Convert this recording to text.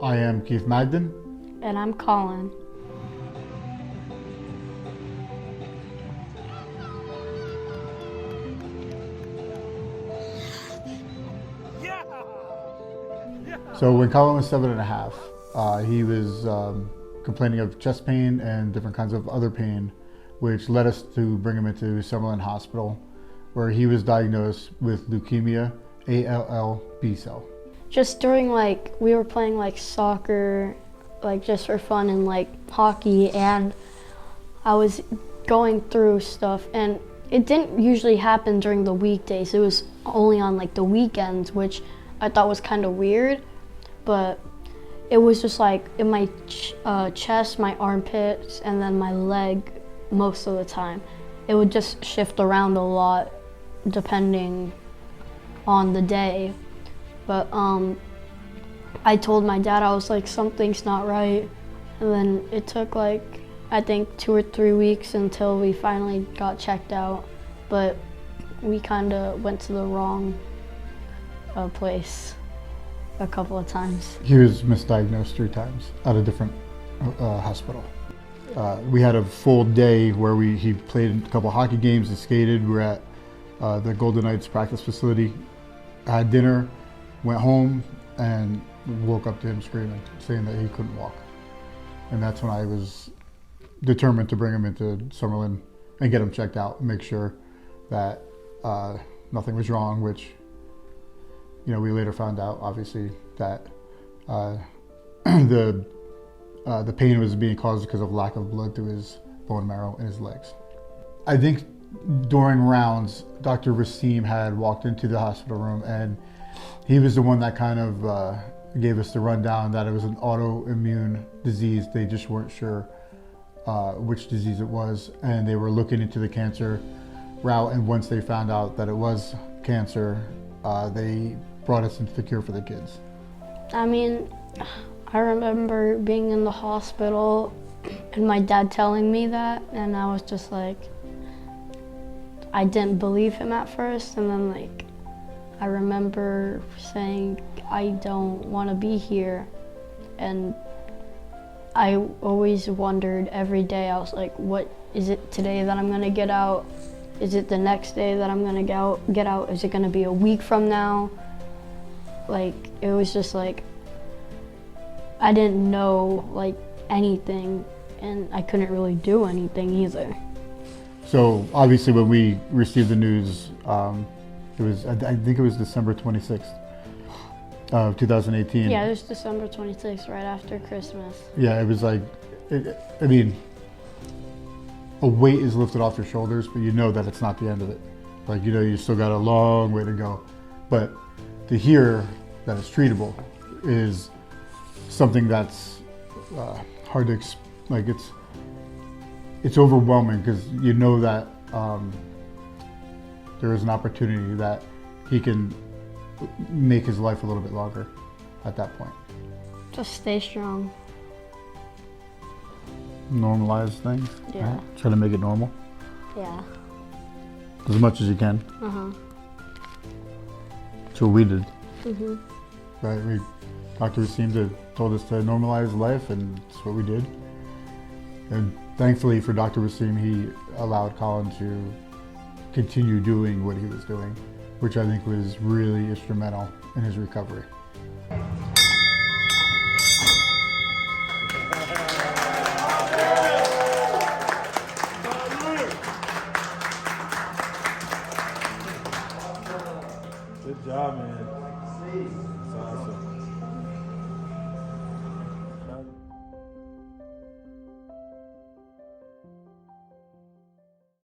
I am Keith Magden. And I'm Colin. So when Colin was 7.5, he was complaining of chest pain and different kinds of other pain, which led us to bring him into Summerlin Hospital, where he was diagnosed with leukemia, ALL B cell. Just during we were playing soccer, just for fun, and hockey, and I was going through stuff, and it didn't usually happen during the weekdays. It was only on the weekends, which I thought was kind of weird, but it was just in my chest, my armpits, and then my leg most of the time. It would just shift around a lot depending on the day. But I told my dad, I was like, something's not right. And then it took I think 2 or 3 weeks until we finally got checked out. But we kind of went to the wrong place a couple of times. He was misdiagnosed 3 times at a different hospital. We had a full day where he played a couple hockey games and skated. We were at the Golden Knights practice facility, had dinner, went home, and woke up to him screaming, saying that he couldn't walk. And that's when I was determined to bring him into Summerlin and get him checked out and make sure that nothing was wrong, which, we later found out, obviously, that the pain was being caused because of lack of blood through his bone marrow in his legs. I think during rounds, Dr. Racine had walked into the hospital room, and he was the one that kind of gave us the rundown that it was an autoimmune disease. They just weren't sure which disease it was, and they were looking into the cancer route, and once they found out that it was cancer, they brought us into the Cure for the Kids. I mean, I remember being in the hospital and my dad telling me that, and I was just I didn't believe him at first, and then I remember saying, I don't want to be here. And I always wondered every day, I was like, what is it today that I'm gonna get out? Is it the next day that I'm gonna get out? Is it gonna be a week from now? It was just I didn't know anything, and I couldn't really do anything either. So obviously when we received the news, it was, I think it was December 26th of 2018. Yeah, it was December 26th, right after Christmas. Yeah, it was a weight is lifted off your shoulders, but you know that it's not the end of it. You still got a long way to go. But to hear that it's treatable is something that's hard to, it's overwhelming, because you know that there is an opportunity that he can make his life a little bit longer at that point. Just stay strong. Normalize things. Yeah. Right? Try to make it normal. Yeah. As much as you can. That's what we did. Right? Dr. Racine told us to normalize life, and that's what we did. And thankfully for Dr. Racine, he allowed Colin to continue doing what he was doing, which I think was really instrumental in his recovery. Good job, man. That's awesome.